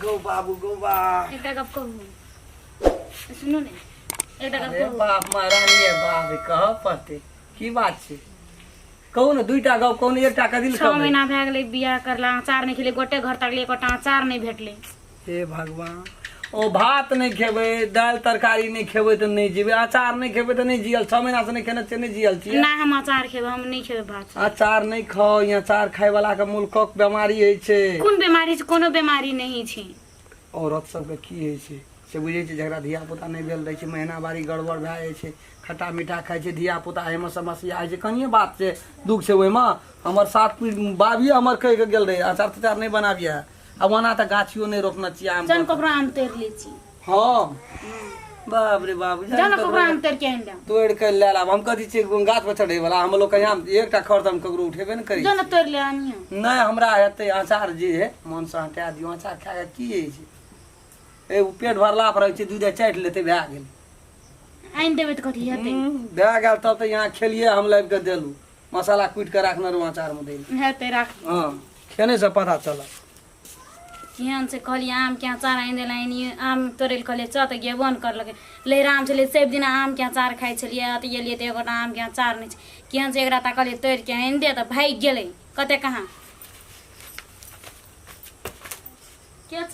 गौ बाबू गौ बा एकटा गप कहू सुनो ने एकटा गप कहू बाप महारानी है बाप कह पड़ते की बात छे कहू ने दुईटा गप कहू ने एकटा कदिल 6 महीना भए गेलै बियाह करला अचार नहीं खेले गोटे घर तक ले कोटा अचार नहीं भेटले हे भगवान ओ भात नहीं खेबे दाल तरकारी नहीं खेबे तो नहीं जीवे अचार नहीं खेबे तो नहीं जियल 6 महीना से नहीं खेने नहीं जियल छी ना हम अचार खेबे हम नहीं खेबे भात अचार नहीं खाओ यहाँ अचार खाए वाला के मुल्कक बीमारी है छे कोन बीमारी छै कोनो बीमारी नहीं छै औरत सब के की है छे से बुझे छे जकरा धिया पुता नहीं भेल रहे छे महीना बारी गड़बड़ भए जाय छे खट्टा मीठा खाय छे धिया पुता एमे समस्या है छे कनिए बात छे दुख छे ओय में हमर साथ पीढ़ी बाबी हमर कह के गेल रहे अचार तचार नहीं बनाबिया अब वना त गाछियो नहीं रोपना छी आम जन ककरो आम तोड़ लै छी हां बाप रे बाप जन ककरो आम तोड़ के आइन तोड़ के ले लाब हम कथि छी गाछ पर चढ़े वाला हम लोग कहिया एकटा खर हम ककरो उठेबे न करी जन तोड़ ले आनियो नहीं हमरा हेते अचार जे है मन से हटा दियो अचार खा के की है छे ए पेट भरला पर रहै छे दूध चाट लेते भए गेल आइन देबे त कथि हेतै भए गेल तब त यहाँ खेलिए हम लाइब के देलू मसाला कूट के राखने रहू अचार में देली हेतै राख हां खेने से पता चला केहन से कहलिए आम के अचार आइन देलाइन आम तोड़ल कहलिए च त गे बन करलकै लहराम छलै सब दिन आम के अचार खाइ छलिए त एलिए त एगोटा आम के अचार नहीं छै केहन से एकरा त कहलिए तोड़ के आइन दे त भाग गेलै कते कहाँ के छ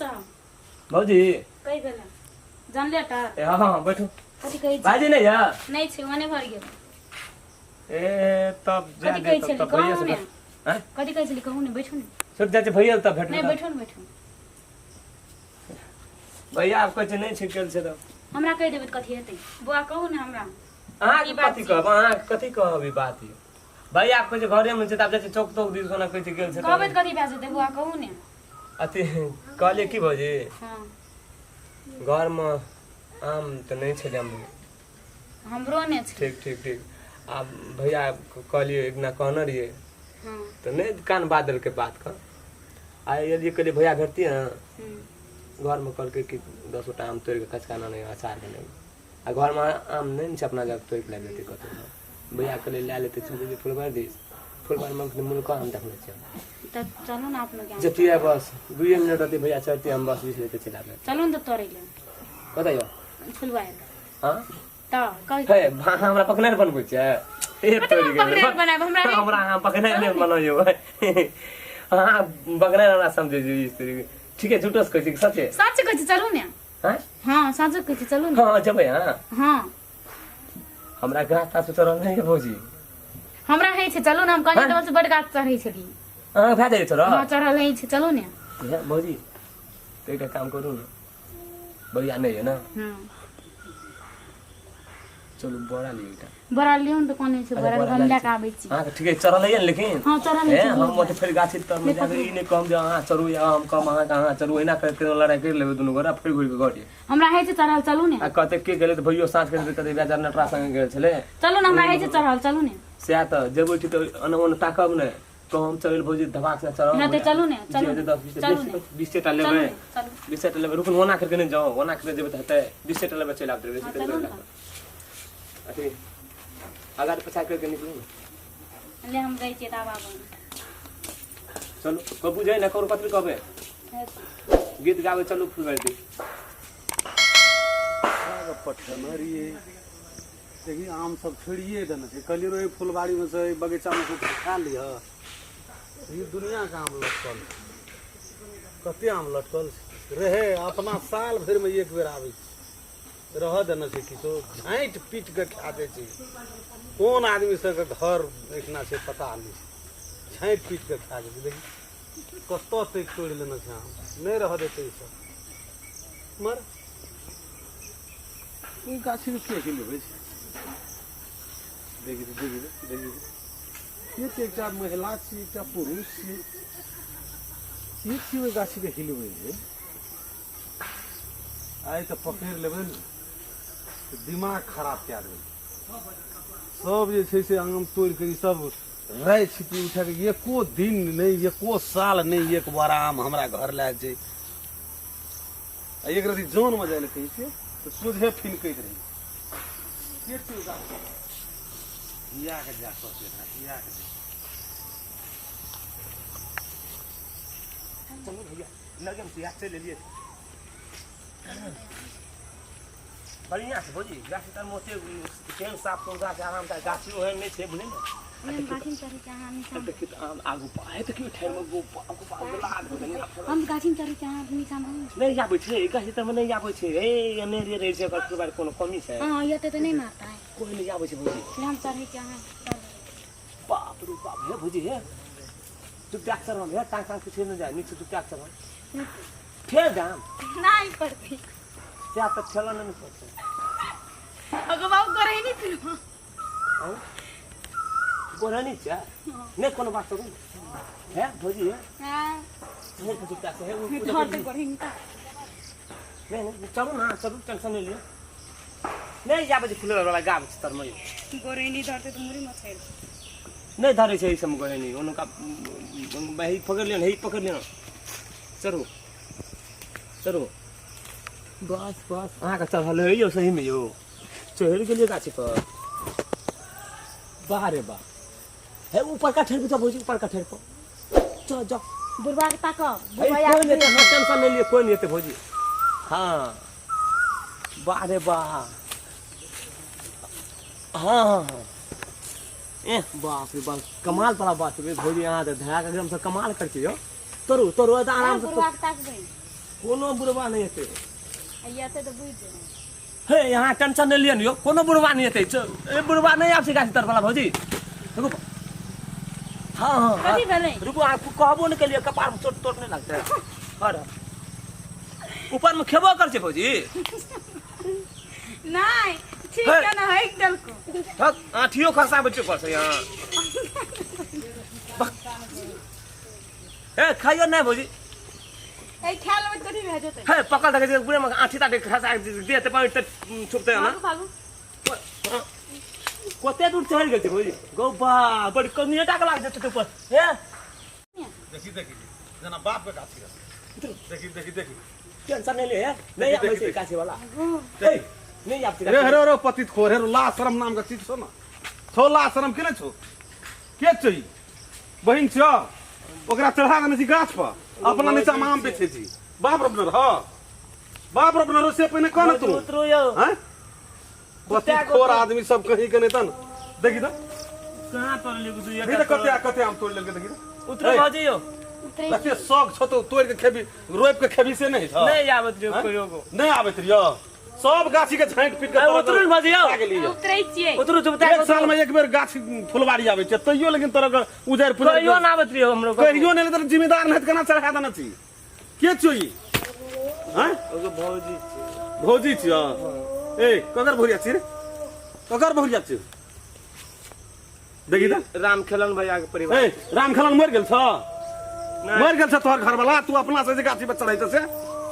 भौजी कहि गेलै जानले टा हां बैठो कथि कहै छी बाजी नहीं है नहीं छै ओने भर गेल ए तब जा कथि दे कहै छली तब भैया कहू से ने हैं कथि कहै छली कहू ने बैठू ने छोड़ जाते भैया तब भेट नहीं बैठू ने बैठू भैया आप कहे नहीं छिकल से तो हमरा कहि देबै त कथि हेतै बुआ कहू ने हमरा हां ई बात कथि कहब हां कथि कहब ई बात है भैया आप कहे घरे में से तब जाते चौक तौक दिस कोना कहे गेल से कहबै त कथि भए जेतै बुआ कहू ने अति कहले की भौजी हां घर में आम तो नहीं छे हम हमरो ने छै ठीक ठीक ठीक अब भैया कहलिए एक ना कहना रहिए हां तो नहीं कान बादल के बात का आए यदि कहले भैया घरती है घर में कल के कि 10 गोटा आम तोड़ के कचकाना नहीं अचार बने आ घर में आम नहीं छै अपना जब तोड़ के ला देते कतो भैया कहले ले लेते चल फुलबार दी फुलबार में मुल्का हम देखले छ त चलू ना आप लोग यहाँ जतिया बस 2 मिनट रहते भैया चलते हम बस 20 लेते चला गए चलू न त तोड़ै ले कतै यो फुलवार हां त कहि हे हमरा पकने बनबै छै ए तोड़ी पकड़े गेल बनाब हमरा हमरा हम पकने नहीं बनायो हां बगने ना समझे जी इस तरीके ठीक है झूठस कहै छी सच है सच कहै छी चलू ने हैं हां सच कहै छी चलू ने हां जबै हां हां हमरा गाता से चरल नहीं है भौजी हमरा है छै चलू ने हम कनी तो बड़ गाछ चढ़ै छली हां भए जाय तोरा हां चढ़ल है छै चलू ने भौजी तो एक काम करू ना बढ़िया नहीं है ना हां चलो बड़ा लियो बड़ा लियो त कोने छै बड़ा हम लेके आबै छी हां ठीक है चरल है लेकिन हां चढ़ल है है हम मत फिर गाछी तर में जाके ई नहीं कम जे हां चरू या हम कम हां कहां चरू एना करके लड़ाई कर लेबे दुनु गोरा फिर घुर के गड़े हमरा है छै चढ़ल चलू ने आ कहते के गेले त भइयो साँझ के कते बेजार नटरा संग गेल छले चलू ने हमरा है छै चढ़ल चलू ने से आ त जेबो ठीक अनवन ताकब ने तो हम चल भौजी धबाक से चढ़ब हां त चलू ने चलू 20 टा लेबे 20 टा लेबे रुकन वना करके नहीं जाओ वना करके जेबे त 20 टा लेबे चल आब देबे अथी अगर पछा करके निकलो ले हम गई छी दावा बन चलो कबू जाए ना करू कतरी कबे गीत गावे चलो फुलबाड़ी पटनरिए देखी आम सब छोड़िए देना छै कलियो रे फुलबाड़ी में से बगीचा में कुछ खा लिया ये दुनिया का आम लटकल कते आम लटकल रहे अपना साल भर में एक बेर आवे रह देना छै किछो झाँट पीट के खा दे छै कौन आदमी सब के घर देखना छै पता नहीं झाँट पीट के खा दे देखी कतो तक तोड़ लेना छै आम नहीं रह देते ई सब मर ई गाछी में के लेबै छै देखी ये तो एक महिला छी एक पुरुष छी एक छी ओहि गाछी के हिलबै छै आइ तो पकड़ लेबै ने तो दिमाग खराब कए देबै सब जे छै से आम तोड़ के ई सब राय छिपी उठा के एको दिन नहीं एको साल नहीं एक बार आम हमरा घर लाए छै एक रति जोन में जाए ले कहीं से तो सोझे फिनकैत रही के छै गाछ या के जा सकते या के चलो भैया लगे हम याद से ले लिए बढ़िया से भौजी गाछी तर मोते केहन साफ सुथरा से आराम से गाछी ओहन नहीं छे बुझे ना हम गाछी चढ़ी के आम तब देखि त आम आगु पाए त क्यों ठेर में गो आगु पाए लाग देने हम गाछी चढ़ी के आम नीचा में नहीं आबै छे गाछी तर में नहीं आबै छे ए एने रे रे से ओकर बारे कोनो कमी छे हां ये तो नहीं मारता है कोई नहीं आबै छे भौजी हम चढ़ी के आम बाप रे बाप हे भौजी हे तू ट्रैक्टर में हे टांग टांग कुछ न जाए नीचे तू ट्रैक्टर में फेर जाम नहीं पड़ती क्या तो चलो नहीं पड़ते अगो बाबू करे नहीं फिर हां गोरा नहीं चा नहीं कोनो बात तो है भौजी है हां नहीं कुछ ट्रैक्टर है वो घर तक बढ़ेंगे नहीं चलो ना चलो टेंशन नहीं लियो नहीं जा बजे फुल वाला गाम तर में गोरे नहीं धरते तो मुरी मत छेड़ नहीं धरे छे सब गए नहीं उनका ही पकड़ लियो ही पकड़ लियो चलो चलो बस बस आहा का चढ़ल है यो सही में यो चढ़ के लिए गाछी पर बाहर है बा है ऊपर का ठेर भी तो भौजी ऊपर का ठेर पर चल जा बुढ़वा के ताको कोई नहीं तो टेंशन नहीं लिए कोई नहीं तो भौजी हां बाहर है बा हां ए बाप रे बाप कमाल वाला बात है भौजी यहां तो धरा के एकदम से कमाल करके यो तोरू तोरू आराम से बुढ़वा के ताक बई कोनो बुढ़वा नहीं हेते आते तो बुझ जाए हे यहाँ टेंशन नहीं लियन यो कोनो बुढ़वा नहीं हेते ए बुढ़वा नहीं आप सिखा तर वाला भौजी रुको हां हां कथी भेलै रुको आपको कहबो नहीं के लिए कपार में चोट टोट नहीं लगता है अरे ऊपर में खेबो कर छे भौजी नहीं ठीक है ना है डल को हक आठियो खसा बच्चे पर से यहाँ ए खाइयो नहीं भौजी ए ख्याल में कथी रह जते है पकड़ दे पूरे में आठी ताटे खसा देते पानी छुपते है ना भागू कोते दूर चढ़ गए थे भौजी गो बा बड़ी कनिया टाक लाग जाते ऊपर हे देखी देखी जना बाप के गाछी है देखी देखी देखी टेंशन नहीं ले नहीं आवे से कासे वाला ए नहीं आप रे रे रे पतित खोर रे ला शरम नाम का चीज छो ना छो ला शरम के छो के चई बहिन छ ओकरा चढ़ा देने छी गाछ पर अपना नीचा में आम बेचे छी बाप रबनर हां बाप रबनर से पहले कौन तू उतरो यो हैं पतित खोर आदमी सब कहीं के नेतन देखी तो कहां तोड़ ले गुदु ये देखी तो कते आम तोड़ लेके देखी तो उतरो भौजी यो बच्चे शौक छ तो तोड़ के खेबी रोप के खेबी से नहीं छ नहीं आवत जो करियो को नहीं आबत रियो सब गाछी के झांट पीट के उतरो भौजी यो उतरै छियै उतरो चुपता एक साल में एक बेर गाछ फुलवारी आवे छै तइयो लेकिन तोरा उजर पुजर कहियो ना आवत रियो हमरो कहियो नहीं तो जिम्मेदार नहीं केना चढ़ा देना छी के छोई हैं ओके भौजी भौजी छी ए ककर भौरिया छी रे ककर भौरिया छी देखी त राम खेलन भैया के परिवार ए राम खलन मर गेल छ मर गेल छ तोहर घर वाला तू अपना से गाछी पर चढ़ाई त से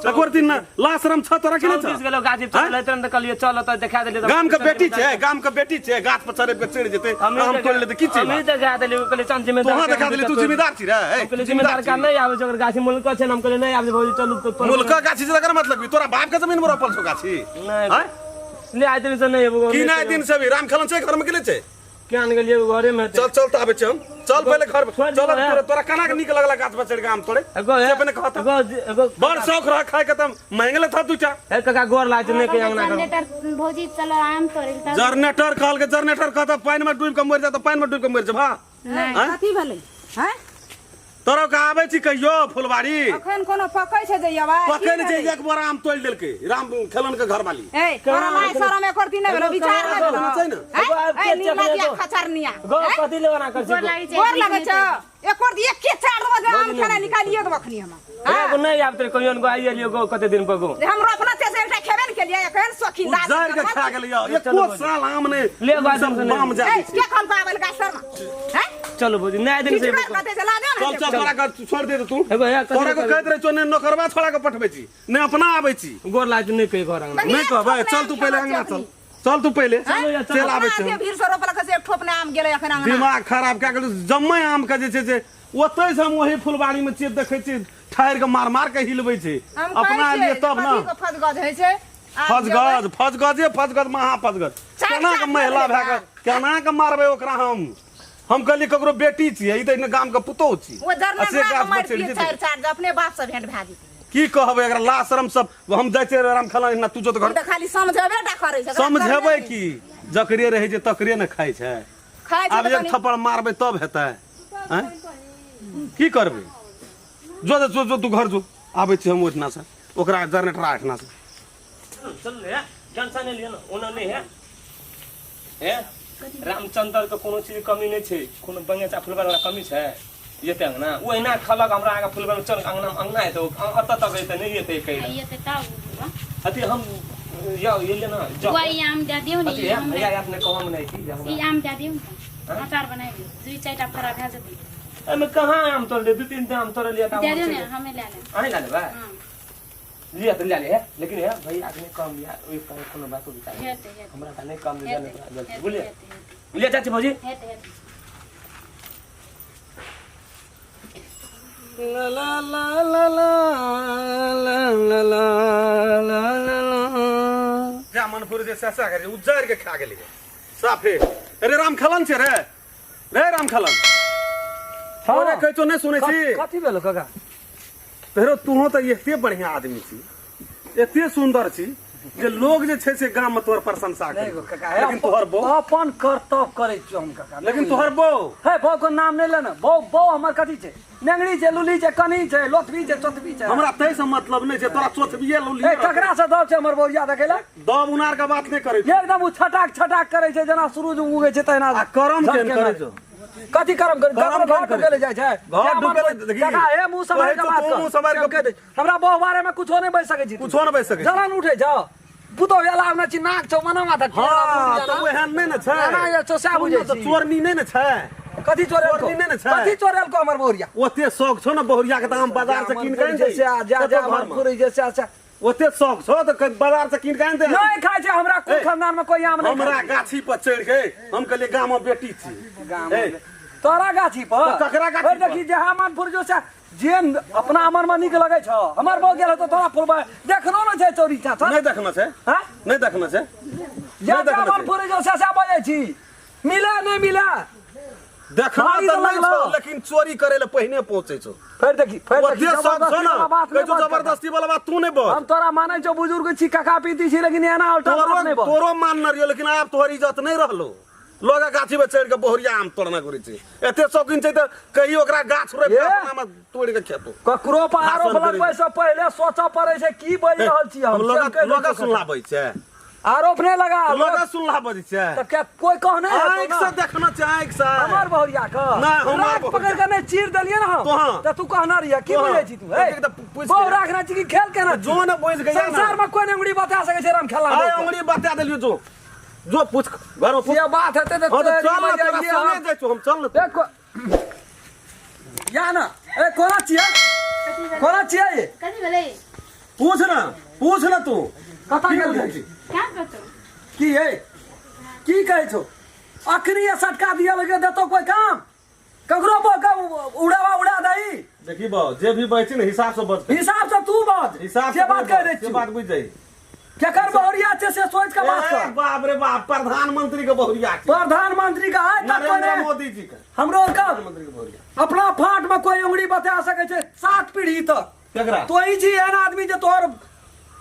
चकोर दिन लाशरम छ तोरा के चौबीस गेलो गाछी चढ़ले तुरंत कहलिए चल त देखा देले गाम के बेटी छै गाम के बेटी छै गाछ पर चढ़े के चढ़ जेते हम तोड़ ले त की छी हम देखा देले कहले चल जिम्मेदार तोहा देखा देले तू जिम्मेदार छी रे कहले जिम्मेदार का नहीं आवे जगर गाछी मुल्क छै हम कहले नहीं आवे भौजी चलू तो मुल्क गाछी से कर मतलब तोरा बाप के जमीन में रोपल छौ गाछी नहीं हैं ले आइ दिन से नहीं एगो की नहीं दिन से भी राम खलन छै घर में गेले छै केन गेलिए घरे में चल चल त आबे छै हम चल पहले घर चल तोरा कना के निक लगला गाछ पर चढ़ के आम तोड़े एगो से पहले कहत एगो बड़ शौक रहा खाए के तम महंगले था तू चा ए काका गोर लाज नहीं के अंगना कर जनरेटर भौजी चलो आम तोड़े त जनरेटर कहल के जनरेटर कहत पानी में डूब के मर जा त पानी में डूब के मर जा भा नहीं कथी भेलै हैं तोरा का आबे छी कहियो फुलवारी अखन कोनो पकै छै जे आवाज पकड़ जे एक बार आम तोड़ देलके राम खलन के घर वाली ए तोरा माय शरम एकर दिन भेलो विचार कहाँ भेलो भेलो छै न? ए नीलगिया खचरनिया गो कथी लेवना कर गोर लागि गोर लगे छ एकर दी एक के चार बजे आम खाना निकालिए दो अखनी हम एगो नहीं आब त कहियो गो आइए गो कते दिन पर गो हमरो अपना ते से एकटा खेबे न के लिए एखन सखी लाज उजार के खा गेल यो एको साल आम ने ले बात सब बाम जा ए के खन पावल का शर्मा हैं चलो भौजी नहीं दिन से कितना कते चला दे चल चल तोरा का छोड़ दे तू एगो या तोरा को कहत रहे चोने नौकरवा छोड़ा के पठबे छी ने अपना आबे छी गोर लाज नहीं कहि घर अंगना नहीं कहबे चल तू पहले अंगना चल तू पहले चल आबे छी भीड़ से रोपल के एक ठोप ने आम गेले एखन अंगना दिमाग खराब क्या कर जम्मे आम के जे छै से ओतै से हम वही फुलबाड़ी में चेत देखै छी ठाएर के मार मार के हिलबै छै अपना लिए तब ना फजगज होइ छै फजगज महाफजगज केना के महिला भए के केना के मारबै ओकरा हम हम कहली ककरो बेटी छियै, ई त इन गाम के पुतौह छी। वो जरना असे का गाछ मार बचैल पिए जेतै। चार चार जो अपने बाप से भेंट भा जेतै। की कहबै एकरा ला शरम सब हम जाइ छै राम खलन ना तू जो त घर हम त खाली समझबे टा करै छै। समझेबै की जकरे रहै छै तकरे न खाइ छै। खाइ छै आब त एक कनी थप्पड़ मारबै तब हेतै। हैं की करबै? जो तू घर जो, आबै छी हम ओठना से ओकरा जनरेटर आठना से। चल ले टेंशन नहीं लिया ना, ओना नहीं है है रामचंद्र के कोनो चीज कमी नहीं छै, कोनो बंगेचा फुलबर वाला कमी छै येते अंगना ओहिना खलक हमरा आगे फुलबर चल अंगना है तो अत तक एते नहीं येते कई ये ते ता अति हम ये लेना जा वही आम दे दियो नी अति हम भैया आपने कहो हम नहीं थी ई आम दे दियो अचार बनाइ दियो, दुई चारटा फरा भे जति। मैं कहां आम तोड़ ले, दो तीन आम तोड़ लिया था दे दियो ने हमें ले ले। आने ला ले बा हां लिया तो ले ले है, लेकिन है भाई आपने कम लिया ओई का कोनो बात विचार हेते हेते हमरा का नहीं कम ले जाने बोलिए हेते लिया चाची भौजी हेते हेते ला ला ला ला ला ला ला ला ला जा मनपुर जे ससा करे उज्जर के खा गेली साफे। अरे राम खलन छे रे राम खलन अरे कह तो नहीं सुनै छी कथी भेलो काका? तेरो तूहो त एते बढ़िया आदमी छी, एते सुंदर छी जे लोग जे छै से गाम में तोहर प्रशंसा करे। लेकिन तोहर बो अपन कर्तव्य करे छी हम काका। लेकिन तोहर बो है बो को नाम नहीं लेना। बो हमर कथी छै? नेंगड़ी छै, लुली छै, कनी छै, लोथवी छै, चोथवी छै। हमरा तै से मतलब नहीं छै, तोरा चोथबिए लो ए ककरा से दब छै हमर बोरिया देखेला? दब उनार का बात नहीं करे छी। एकदम उ छटाक करे छै जेना सूरज उगे छै तहिना। आ करम केन करे छो? कथी करम करे? करम घर केन ढुके ले जाइ छै। घर ढुके ले देखी काका हे मुंह समार के बात कर। मुंह समार के कह दे हमरा बो बारे में कुछो नहीं बज सकै छी। कुछो न बैस सकै छी। जलन उठे छ पुतो याला में छी नाक छौ मना माथा। हां तो ओहन नहीं न छै ना ये तो सा बुझै तो छी। चोरनी नहीं न छै। कथी चोरेल को? चोरनी नहीं न छै। कथी चोरेल को हमर बोरिया? ओते शौक छौ न बहुरिया के दाम बाजार से कीन के आइन दे। जा मनपुरी जैसे अच्छा ओते शौक छौ तो बाजार से कीन के आइन दे। नहीं खाइ छै हमरा कोई खानदान में कोई आम नहीं। हमरा गाछी पर चढ़ के हम कहले गाम में बेटी छी। गाम ए, तोरा गाछी पर तो ककरा गाछी पर? देखी जहाँ मनपुर जो से जे अपना अमर में निक लगे छ हमर बो गेल तो तोरा फुलबा देखनो न छै चोरी छ नहीं देखना छै, हां नहीं देखना छै, या देखना छै। मनपुर जो से बजे छी मिले नहीं मिले देखना भारी तो तो नहीं लगलो। छौ, लेकिन चोरी करे ले पहिने पहुंचे छौ। फिर देखी ओते शौक छौ न बात कह जो जबरदस्ती वाला बात तू नहीं बोल। हम तोरा मानै छौ बुजुर्ग छी काका पीती छी लेकिन एना उल्टा बात नहीं बोल। तोरो मान न रियो, लेकिन आब तोहर इज्जत नहीं रहलो। लोग गाछी में चढ़ के बहुरिया आम तोड़ना करे छै। एते शौकीन छै त कही ओकरा गाछ रे ये? अपना में तोड़ के खेतो। ककरो पर आरोप भाषण लगबै से पहले सोचऽ पड़ै छै की बजि रहल छी हम। लोग सुनलाबै छै, आरोप नहीं लगा लोग सुनलाबै छै। तो क्या कोई कहने आँख से देखना छै, आँख से। हमार बहुरिया का नहीं, हमार राख बहुरिया। पकड़ के नहीं चीर दलिए ना हम तो हाँ। तो तू कहना रिया की तो हाँ। बुझै छी तू एक तो पूछ बहु के- राखना छी कि खेल के ना जो न बोझ गया ना। संसार में कोई नहीं उंगली बता सके छै राम खेला आय उंगली बता देलियो जो पूछ घर में पूछ। ये बात है तो हां तो चल ना, तेरी तेरा ये संगे हम- जाइ छौ, हम चल ना। देखो या ना ए कोना छिए कोना छिए ये कथी भेलै? पूछ ना तू कता की गेल बोलै छी? छी? क्या करतो? की है की कहै छौ? अखनी ये सटका दिया लगे देतो कोई काम ककरो उड़ा दई। देखी बा जे भी बैठी न हिसाब से बच। हिसाब से तू बात हिसाब से बात कह रही से बात बुझ जाई। केकर बहुरिया छै से सोच के बात ए, कर। बाप रे बाप, प्रधानमंत्री के बहुरिया छै। प्रधानमंत्री का है तक नरेंद्र कोने मोदी जी का हमरो का प्रधानमंत्री के बहुरिया। अपना फाट में कोई उंगली बता सके छै 7 पीढ़ी तक। केकरा? तो ही जी एना आदमी जे तोहर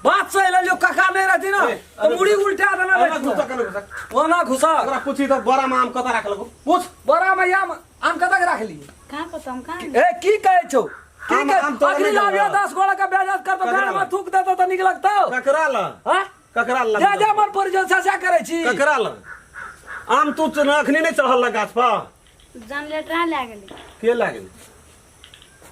बात से ले जो काका नहीं रहती ना ए, तो मुड़ी उल्टा देना अरे रहती घुसा कने घुसा। वो ना घुसा ओकरा पूछी तो बड़ा में आम कता राखलको। पूछ। बड़ा मैया आम कतक राख ली कहाँ पता हम कहाँ? ए की कहै छौ की आम तो अगली नहीं लाविया लगवा। 10 गोड़ा का बेइज्जत कर तो ककरा घर में ला? थूक देतो तो निक लगतो ककरा ला? हां ककरा ला? जा जा मन पर जो सजा करे छी ककरा ला? आम तू अखनी नहीं चढ़ल गाछ पर? जान लेटरा ले गेली। के लागल?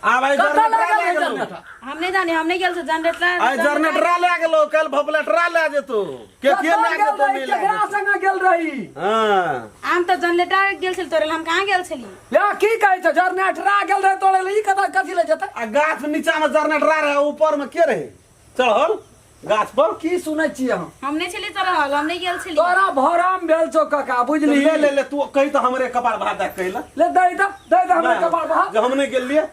आब आई कतऽ लागल है जनरेटर जनरेटर? हम नहीं जाने, हम नहीं गेल से जान लेटरा। आई जनरेटर ले गेलो, कल भपलेटरा ले जेतो। के कतऽ ले गेल जेतो रही, नहीं केकरा ले? संगे गेल रही हां आम तो जान लेटरा गेल छल तोरे, हम कहाँ गेल छली? या की कहै छ जनरेटरा गेल रहे तोड़े ले ई कथा कथी ले जते आ गाछ नीचा में जनरेटर रहे, ऊपर में के रहे चढ़ल गाछ पर? की सुनै छी हम हम नहीं छली तोरा, हम नहीं गेल छली। तोरा भरम भेल छौ काका बुझली ले तू कही तो हमरे कपार भात दे कहला। ले दे दे हमरा कपाल बहा जो हम नहीं गेल लिए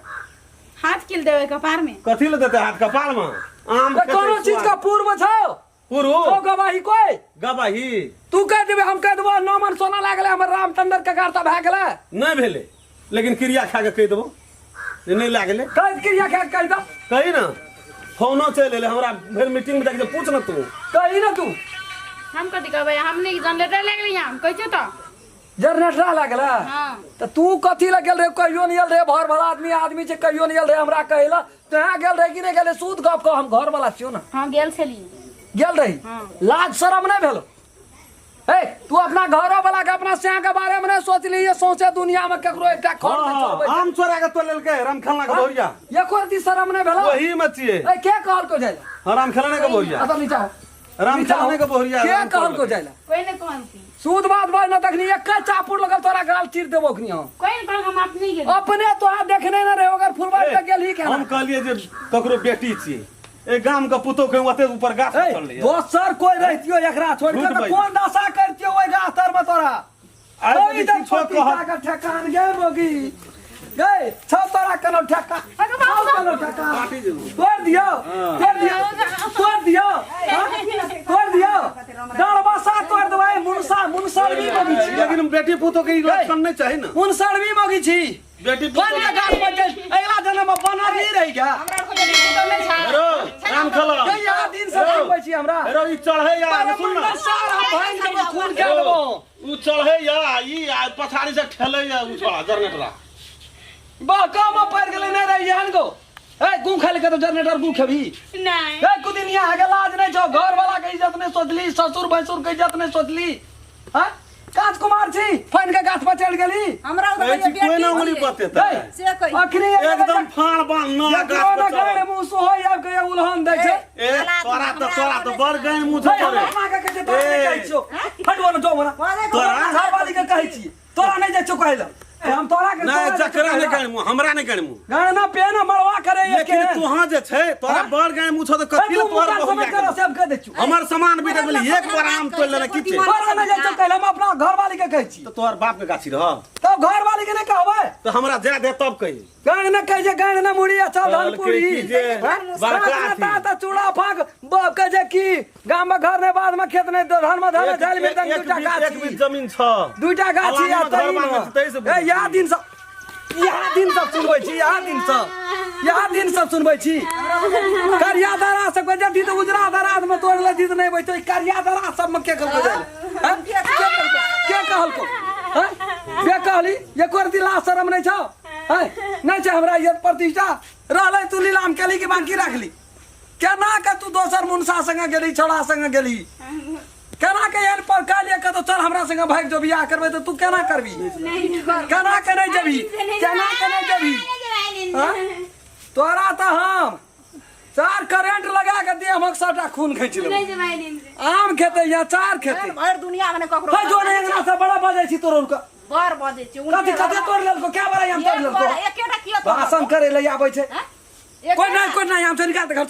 हाथ किल देवे कपार में। कथी ले देते हाथ कपार में? आम कोनो चीज का पूर्व छौ पुरु तो गवाही कोई गवाही तू कह देबे हम कह देबो नमन सोना लागले हमर रामचंद्र के गार्ता भए गेलै नहीं भेले लेकिन क्रिया खा के कह देबो जे नहीं लागले कह क्रिया खा के कह दो कही ना फोनो चल एले हमरा फिर मीटिंग में जाके पूछ ना तू कही ना तू हम कथी कहबै हमने जनरेटर ले गेली हम कहै छ त जनरेटर लागल हां त तू कथी लग गेल रे कहियो नहीं रे भर भला आदमी छै कहियो नहीं रे हमरा कहला तहाँ गेल रे कि नहीं गेले सूद गप को हम घर वाला छियो ना हां गेल छली गेल रही लाज शरम नहीं भेलो ए तू अपना घरो वाला के अपना स्याह के बारे में नहीं सोच ली ये सोचे दुनिया में केकरो एकटा खर में चलबै आम चोरा के तो लेलके राम खलना के भौरिया ये कोरती शरम नहीं भेलो वही मचिए ए के कहल को जाइला राम खलने के भौरिया अब नीचा राम खलने के भौरिया के कहल को जाइला कोई ने कहलती सूद बात बात न तखनी एक चापुर लगल तोरा गाल चीर देबो खनी हम कोई ने कहल हम अपने गेली अपने तोरा देखने न रहे अगर फुलवारी पे गेल ही के हम कहलिए जे ककरो बेटी छिए ए गाम के पुतो के ओते ऊपर गाछ चल ले दोसर कोई रहतियो एकरा छोड़ के तो कोन दशा करतियो ओइ गाछ तर में तोरा कोई इधर छोटी का ठकान गे मोगी गए छ तोरा कनो ठका कनो ठका तोड़ दियो डरबा सा तोड़ देबै मुनसर भी मगी छी लेकिन बेटी पुतो के इलाज नहीं चाहिए ना मुनसर भी मगी छी बेटी बन के गाछ पर अगला जन्म में बना नहीं रही क्या हेरो राम खला कहिया दिन से देखबै छी हमरा हेरो ई चढ़े या सुन ना सारा भाई के खून के देबो उ चढ़े या ई पछाड़ी से ठेले या उ छोड़ा जनरेटरा बा काम पड़ गेलै नहीं रही हन को ए गु खाली के तो जनरेटर गु खेबी नहीं ए कुदिनिया आगे लाज नहीं छौ घर वाला के इज्जत नहीं सोचली ससुर भैसुर के इज्जत नहीं सोचली हां काज कुमार छी फन के गाछ पर चढ़ गेली हमरा उधर ऐसी कोई ना उंगली बतेता है से कहि अखनी एकदम फाड़ बांध ना गाछ पर गाड़ मुंह सो होय अब के उल्हन दै छै ए तोरा तो बड़ गैन मुंह से करे मां के कहै तोरा नहीं कहै छियो हटवा न जो हमरा तोरा घर वाली के कहै छी तोरा नहीं जाइ छौ कहैला हम तोरा के नहीं जकरा नहीं गैन मुंह हमरा नहीं गैन मुंह गाना पेन मरवा करे लेकिन तोहां जे छै तोरा बड़ गैन मुंह छ तो कथि ले तोर समझ कर सब कह दे छु हमर सामान भी देबली एक बार आम तोड़ लेना की छै तोरा नहीं जाइ छौ कहला हम अपना घर वाली के कहै छी तो तोर बाप के गाछी रह तो घर वाली के नहीं कहबै तो हमरा जा दे तब कही गान न कह जे गान न मुड़ी अच्छा धान पूरी बरका ता चूड़ा फाक बाप कह जे की गाम में घर ने बाद में खेत ने धान में धान झाल में दंग दूटा गाछ एक बीच जमीन छ दूटा गाछ या तई ए या दिन सब सुनबै छी या दिन सब सुनबै छी करिया दरा से कोई जब तो उजरा दरा में तोड़ ले जीत नहीं बैठो करिया दरा सब में के कहल के कहल को के कहली ये कोर दिला शरम नहीं छौ नहीं छै हमरा इज्जत प्रतिष्ठा रहलै तू नीलाम केली कि बाकी रखली केना के तू दोसर मुनसा संगे गेली छोड़ा संगे गेली केना के यार पर कालिए के तो चल हमरा संगे भाग जो बियाह करबे तो तू केना करबी केना के नहीं जबी केना के नहीं जबी तोरा तो हम चार करंट लगा के दे हमक सबटा खून खींच लेब आम खेते या चार खेते भर दुनिया में ककरो भाई जो नहीं अंगना से बड़ा बजे छी तोर का बर बजे छी कथि कथि तोड़ लेलको क्या बड़ा हम तोड़ लेलको एकेटा किया तो भाषण करे ले आबै छै कोई नहीं हम से निकाल दे घर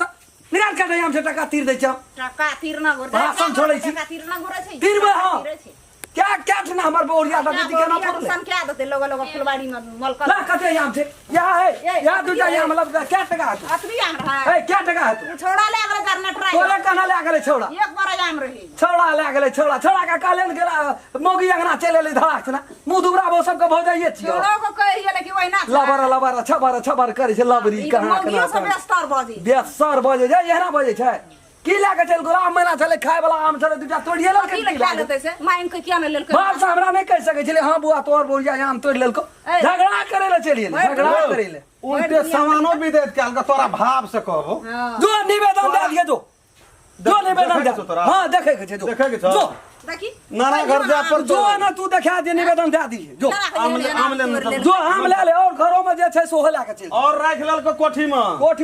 निकाल के हम से टका तीर दै छ टका तीर ना गोर भाषण छोड़ै छी टका तीर ना गोरे छै तीर में हां क्या ना हमर बोरिया दे के ना पड़ले सन क्या देते लोग फुलवाड़ी में मलका ला कते हम से या है या दूटा या मतलब क्या टका है असली आम रहा ए क्या टका है छोड़ा ले अगले करना ट्राई तोरे कना ले गेले छोड़ा एक बार आम रही छोड़ा ले गेले छोड़ा का कालेन गेला मोगी अंगना चले ले धड़ाक ना मुंह दुबरा वो सब के भ जाइए छियो छोड़ो को कहिए ले कि ओइ ना लबर छबर करे छै लबरी कहां मोगियो सब स्टार बजे बेसर बजे छै एहना बजे छै की लागे चल गोलाम मेला चले खाए वाला आम चले दूटा तोड़िए लेल की खा लेते से माइन के किया न लेलकै बाप से हमरा नहीं कह सके छले हां बुआ तोर बोरिया आम तोड़ लेलको झगड़ा करे ले चलिए झगड़ा करे ले उल्टे सामानो भी दे के अलगा तोरा भाव से कहबो जो निवेदन दे दिए जो निवेदन दे हां देखे के छै जो देखी नाना घर जा पर जो ना तू देखा दे निवेदन दे दी जो आम ले जो आम ले ले और घरों में जे छै सो होला के चल और राख लेल को कोठी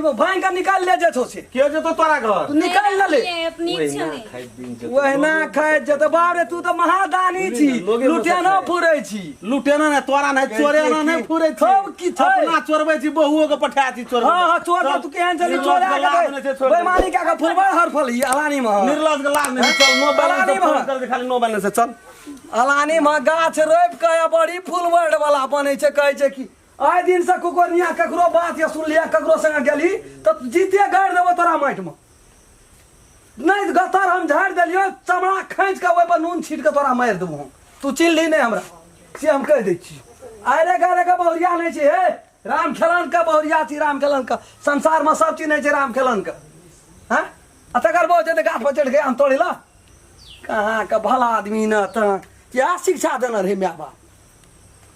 में भाई का निकाल ले जे छो से के जे तो तोरा घर तू निकाल ले वहना खाए जे तो बारे तू तो महादानी छी लुटेनो फुरै छी लुटेना ने तोरा नहीं चोरेना नहीं फुरै छी सब की छै अपना चोरबै छी बहुओ के पठा छी चोर हां चोर तू केहन चली चोरा के बेईमानी का फुलबा हर फल ही अलानी में निर्लज के लाज नहीं चल नो अलानी में खाली नो बैलेंस से चल अलानी में गाछ रोप के बड़ी फुलबड़ वाला बनै छै कहै छै कि आइ दिन से कुकोनिया ककरो बात या सुन लिया ककरो संग गेली त जीते गाड़ देबो तोरा माटि में नहीं गतर हम झाड़ दिलियो चमड़ा खींच के ओहि पर नून छीट के तोरा मारि देबो तू चिल्ली नहीं हमरा से हम कह दै छी आरे गारे के बहुरिया नहीं छै हे राम खेलन का बहुरिया छी राम खेलन का संसार में सब चीज नहीं छै राम खेलन का हैं आ तकर बाद जे गाछ पर चढ़ के हम तोड़े ला कहाँ का भला आदमी न त क्या शिक्षा देना रे माय बाप